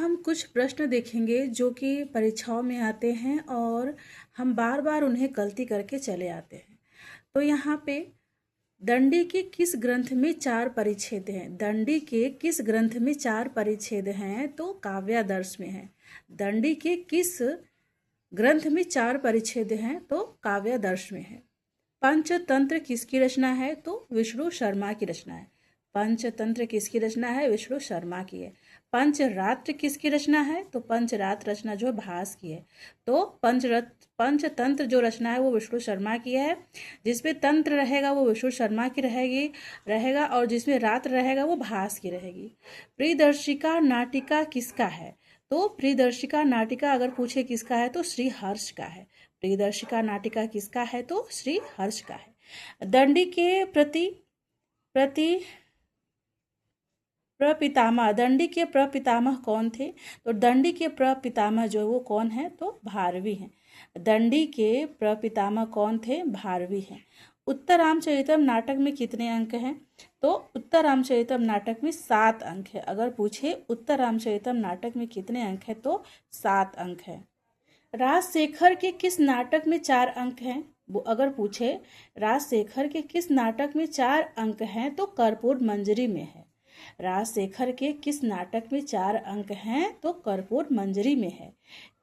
हम कुछ प्रश्न देखेंगे जो कि परीक्षाओं में आते हैं और हम बार बार उन्हें गलती करके चले आते हैं। तो यहाँ पे दंडी के किस ग्रंथ में 4 परिच्छेद हैं? दंडी के किस ग्रंथ में 4 परिच्छेद हैं? तो काव्यादर्श में है। दंडी के किस ग्रंथ में 4 परिच्छेद हैं? तो काव्यादर्श में है। पंचतंत्र किसकी रचना है? तो विष्णु शर्मा की रचना है। पंचतंत्र किसकी रचना है? विष्णु शर्मा की है। पंचरात्र किसकी रचना है? तो पंचरात्र रचना जो भास की है। तो पंचतंत्र जो रचना है वो विष्णु शर्मा की है। जिसमें तंत्र रहेगा वो विष्णु शर्मा की रहेगा और जिसमें रात्र रहेगा वो भास की रहेगी। प्रियदर्शिका नाटिका किसका है? तो प्रियदर्शिका नाटिका अगर पूछे किसका है तो श्री हर्ष का है। प्रियदर्शिका नाटिका किसका है? तो श्री हर्ष का है। दंडी के प्रपितामह, दंडी के प्रपितामह कौन थे? तो दंडी के प्रपितामह जो वो कौन है? तो भारवी हैं। दंडी के प्रपितामह कौन थे? भारवी हैं। उत्तर रामचरितम नाटक में कितने अंक हैं? तो उत्तर रामचरितम नाटक में 7 अंक है। अगर पूछे उत्तर रामचरितम नाटक में कितने अंक है तो 7 अंक है। राजशेखर के किस नाटक में 4 अंक हैं? वो अगर पूछे राजशेखर के किस नाटक में 4 अंक हैं तो कर्पूर मंजरी में है। राजशेखर के किस नाटक में 4 अंक हैं? तो कर्पूर मंजरी में है।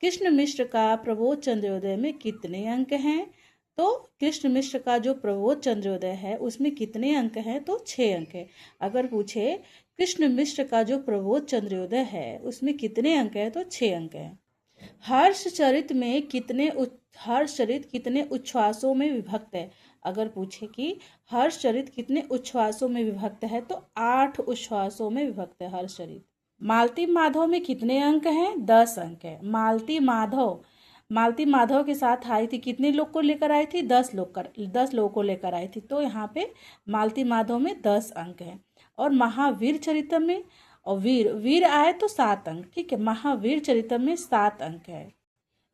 कृष्ण मिश्र का प्रबोध चंद्रोदय में कितने अंक हैं? तो कृष्ण मिश्र का जो प्रबोध चंद्रोदय है उसमें कितने अंक हैं? तो 6 अंक है। अगर पूछे कृष्ण मिश्र का जो प्रबोध चंद्रोदय है उसमें कितने अंक हैं? तो 6 अंक हैं। हर्षचरित कितने उच्छ्वासों में विभक्त है? अगर पूछे कि हर्षचरित कितने उच्छ्वासों में विभक्त है तो 8 उच्छ्वासों में विभक्त है हर्षचरित। मालती माधव में कितने अंक हैं? 10 अंक है। मालती माधव के साथ आई थी, कितने लोग को लेकर आई थी? 10 लोगों को लेकर आई थी। तो यहाँ पे मालती माधव में 10 अंक हैं। और महावीर चरितम में और वीर आए तो 7 अंक। ठीक है, महावीर चरितम में 7 अंक है।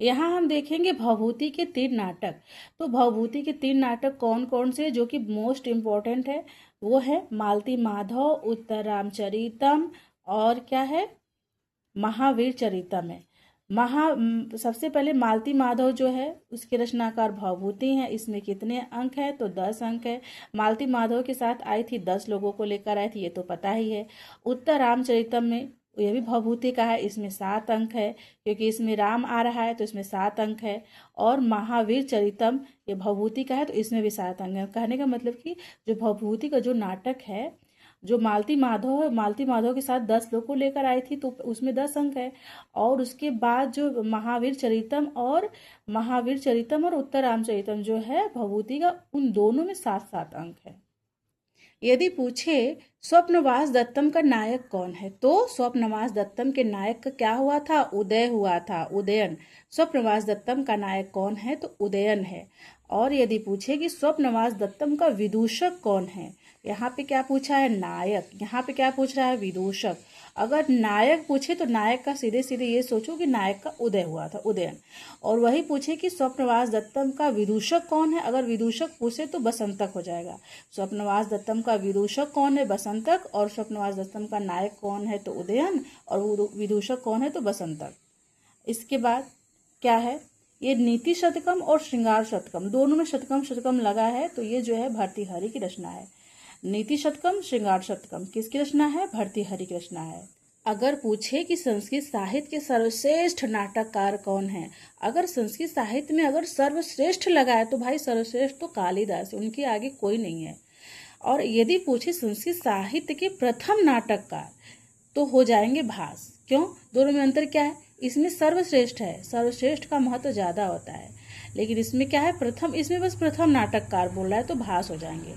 यहाँ हम देखेंगे भवभूति के 3 नाटक। तो भवभूति के 3 नाटक कौन कौन से जो कि मोस्ट इम्पोर्टेंट है? वो है मालती माधव, उत्तर रामचरितम और क्या है? महावीर चरितम है। सबसे पहले मालती माधव जो है उसके रचनाकार भवभूति हैं। इसमें कितने अंक है? तो 10 अंक है। मालती माधव के साथ आई थी, 10 लोगों को लेकर आई थी, ये तो पता ही है। उत्तर रामचरितम में यह भी भवभूति का है, इसमें 7 अंक है क्योंकि इसमें राम आ रहा है तो इसमें 7 अंक है। और महावीर चरितम ये भवभूति का है तो इसमें भी 7 अंक है। कहने का मतलब कि जो भवभूति का जो नाटक है, जो मालती माधव के साथ 10 लोग को लेकर आई थी तो उसमें 10 अंक है। और उसके बाद जो महावीर चरितम और उत्तर रामचरितम जो है भवभूति का, उन दोनों में 7-7 अंक है। यदि पूछे स्वप्नवास दत्तम का नायक कौन है? तो स्वप्नवास दत्तम के नायक का क्या हुआ था? उदय हुआ था, उदयन। स्वप्नवास दत्तम का नायक कौन है? तो उदयन है। और यदि पूछे कि स्वप्नवास दत्तम का विदूषक कौन है? यहाँ पे क्या पूछा है? नायक। यहाँ पे क्या पूछ रहा है? विदूषक। अगर नायक पूछे तो नायक का सीधे सीधे ये सोचो कि नायक का उदय हुआ था, उदयन। और वही पूछे कि स्वप्नवास दत्तम का विदूषक कौन है? अगर विदूषक पूछे तो बसंतक हो जाएगा। स्वप्नवास दत्तम का विदूषक कौन है? बसंतक। और स्वप्नवास दत्तम का नायक कौन है? तो उदयन। और विदूषक कौन है? तो बसंतक। इसके बाद क्या है? ये नीति शतकम और श्रृंगार शतकम दोनों में शतकम लगा है तो ये जो है भर्तृहरि की रचना है। नीति शतकम, श्रृंगार शतकम किसकी रचना है? भर्तृहरि की रचना है। अगर पूछे कि संस्कृत साहित्य के सर्वश्रेष्ठ नाटककार कौन है? अगर संस्कृत साहित्य में अगर सर्वश्रेष्ठ लगाए तो भाई सर्वश्रेष्ठ तो कालिदास, उनके आगे कोई नहीं है। और यदि पूछे संस्कृत साहित्य के प्रथम नाटककार तो हो जाएंगे भास। क्यों? दोनों में अंतर क्या है? इसमें सर्वश्रेष्ठ है, सर्वश्रेष्ठ का महत्व ज्यादा होता है, लेकिन इसमें क्या है? प्रथम, इसमें बस प्रथम नाटककार बोल रहा है तो भास हो जाएंगे।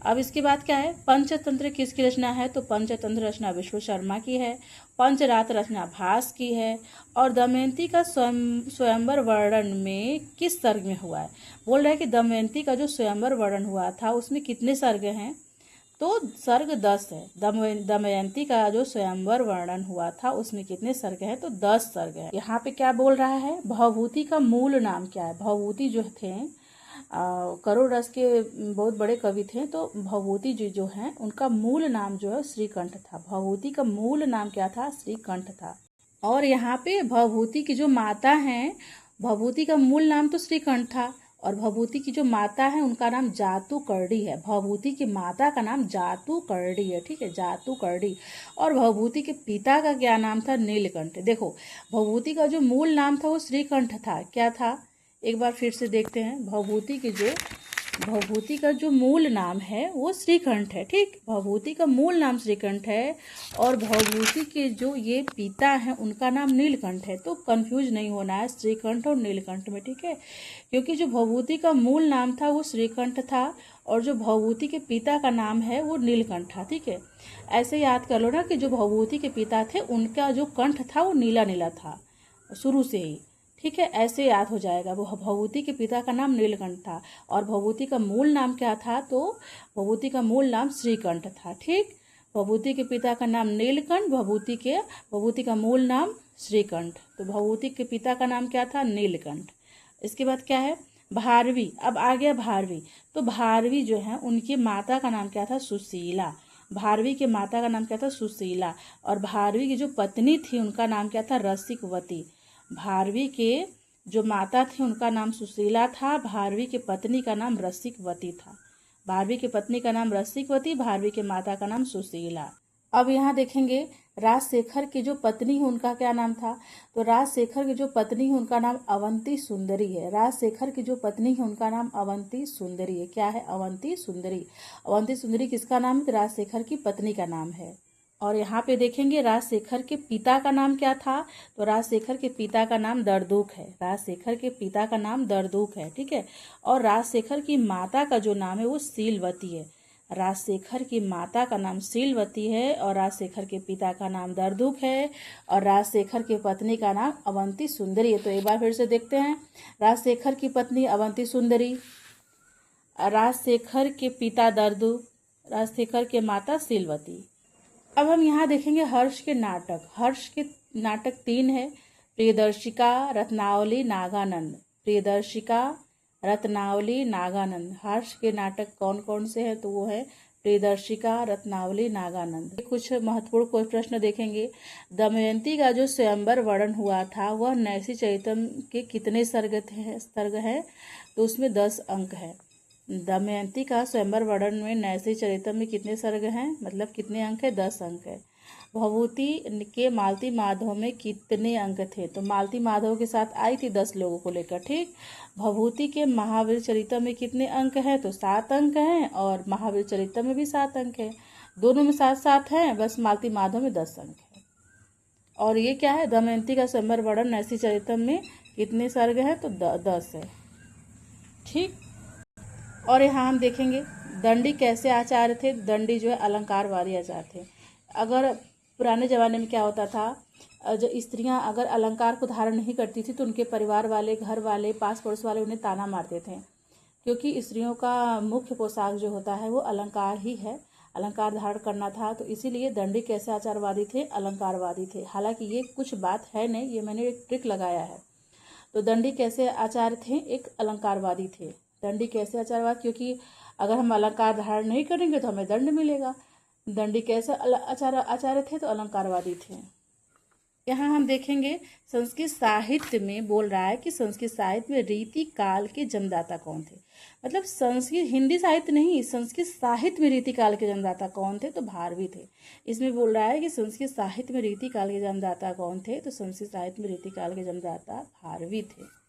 अब इसके बाद क्या है? पंचतंत्र किसकी रचना है? तो पंचतंत्र रचना विष्णु शर्मा की है। पंचरात्र रचना भास की है। और दमयंती का स्वयंवर वर्णन में किस सर्ग में हुआ है? बोल रहा है कि दमयंती का जो स्वयंवर वर्णन हुआ था उसमें कितने सर्ग हैं? तो सर्ग 10 है। दमयंती का जो स्वयंवर वर्णन हुआ था उसमें कितने सर्ग हैं? तो 10 सर्ग है। यहाँ पे क्या बोल रहा है? भवभूति का मूल नाम क्या है? भवभूति जो थे करुण रस के बहुत बड़े कवि थे, तो भवभूति जी जो हैं उनका मूल नाम जो है श्रीकंठ था। भवभूति का मूल नाम क्या था? श्रीकंठ था। और यहाँ पे भवभूति की जो माता हैं, भवभूति का मूल नाम तो श्रीकंठ था, और भवभूति की जो माता है उनका नाम जातुकर्णी है। भवभूति की माता का नाम जातुकर्णी है, ठीक है, जातुकर्णी। और भवभूति के पिता का क्या नाम था? नीलकंठ। देखो, भवभूति का जो मूल नाम था वो श्रीकंठ था। क्या था? एक बार फिर से देखते हैं। भवभूति का जो मूल नाम है वो श्रीकंठ है, ठीक। भवभूति का मूल नाम श्रीकंठ है, और भवभूति के जो ये पिता हैं उनका नाम नीलकंठ है। तो कंफ्यूज नहीं होना है श्रीकंठ और नीलकंठ में, ठीक है, क्योंकि जो भवभूति का मूल नाम था वो श्रीकंठ था, और जो भवभूति के पिता का नाम है वो नीलकंठ था, ठीक है। ऐसे याद कर लो ना कि जो भवभूति के पिता थे उनका जो कंठ था वो नीला नीला था शुरू से ही, ठीक है, ऐसे याद हो जाएगा। वो भवभूति के पिता का नाम नीलकंठ था, और भवभूति का मूल नाम क्या था? तो भवभूति का मूल नाम श्रीकंठ था, ठीक। भवभूति के पिता का नाम नीलकंठ, भवभूति का मूल नाम श्रीकंठ। तो भवभूति के पिता का नाम क्या था? नीलकंठ। इसके बाद क्या है? भारवी। अब आ गया भारवी। तो भारवी जो है उनकी माता का नाम क्या था? सुशीला। भारवी के माता का नाम क्या था? सुशीला। और भारवी की जो पत्नी थी उनका नाम क्या था? रसिकवती। भारवी के जो माता थी उनका नाम सुशीला था, भारवी के पत्नी का नाम रसिकवती था। भारवी के पत्नी का नाम रसिकवती, भारवी के माता का नाम सुशीला। अब यहाँ देखेंगे राजशेखर की जो पत्नी है उनका क्या नाम था? तो राजशेखर की जो पत्नी है उनका नाम अवंती सुंदरी है। राजशेखर की जो पत्नी है उनका नाम अवंती सुंदरी है। क्या है? अवंती सुंदरी। अवंती सुंदरी किसका नाम है? राजशेखर की पत्नी का नाम है। और यहाँ पे देखेंगे राजशेखर के पिता का नाम क्या था? तो राजशेखर के पिता का नाम दरदूक है। राजशेखर के पिता का नाम दरदूक है, ठीक है। और राजशेखर की माता का जो नाम है वो शीलवती है। राजशेखर की माता का नाम शीलवती है, और राजशेखर के पिता का नाम दरदूक है, और राजशेखर की पत्नी का नाम अवंती सुंदरी है। तो एक बार फिर से देखते हैं। राजशेखर की पत्नी अवंती सुंदरी, राजशेखर के पिता दरदूक, राजशेखर के माता शीलवती। अब हम यहाँ देखेंगे हर्ष के नाटक। हर्ष के नाटक 3 है। प्रियदर्शिका, रत्नावली, नागानंद। प्रियदर्शिका, रत्नावली, नागानंद। हर्ष के नाटक कौन कौन से हैं? तो वो है प्रियदर्शिका, रत्नावली, नागानंद। कुछ महत्वपूर्ण कोई प्रश्न देखेंगे। दमयंती का जो स्वयंवर वर्णन हुआ था वह नैसी चरितम के कितने सर्ग हैं? तो उसमें 10 अंक है। दमयंती का स्वयंवर वर्णन में नैसी चरितम में कितने सर्ग हैं? मतलब कितने अंक है? 10 अंक है। भवभूति के मालती माधव में कितने अंक थे? तो मालती माधव के साथ आई थी 10 लोगों को लेकर, ठीक। भवभूति के महावीर चरितम में कितने अंक हैं? तो 7 अंक हैं, और महावीर चरितम में भी 7 अंक है। दोनों में 7-7 हैं, बस मालती माधव में 10 अंक है। और ये क्या है? दमयंती का स्वयंवर वर्णन नैसी चरितम में कितने सर्ग है? तो 10 है, ठीक। और यहाँ हम देखेंगे दंडी कैसे आचार्य थे? दंडी जो है अलंकारवादी आचार्य थे। अगर पुराने ज़माने में क्या होता था, जो स्त्रियां अगर अलंकार को धारण नहीं करती थी तो उनके परिवार वाले, घर वाले, पास पड़ोस वाले उन्हें ताना मारते थे, क्योंकि स्त्रियों का मुख्य पोशाक जो होता है वो अलंकार ही है, अलंकार धारण करना था। तो इसीलिए दंडी कैसे आचारवादी थे? अलंकारवादी थे। हालांकि ये कुछ बात है नहीं, ये मैंने एक ट्रिक लगाया है। तो दंडी कैसे आचार्य थे? एक अलंकारवादी थे। दंडी कैसे आचारवाद? क्योंकि अगर हम अलंकार धारण नहीं करेंगे तो हमें दंड मिलेगा। दंडी कैसे आचार्य थे? तो अलंकारवादी थे। यहाँ हम देखेंगे संस्कृत साहित्य में बोल रहा है कि संस्कृत साहित्य में रीति काल के जन्मदाता कौन थे? मतलब संस्कृत, हिंदी साहित्य नहीं, संस्कृत साहित्य में रीति काल के जन्मदाता कौन थे? तो भारवी थे। इसमें बोल रहा है कि संस्कृत साहित्य में रीति काल के जन्मदाता कौन थे? तो संस्कृत साहित्य में रीति काल के जन्मदाता भारवी थे।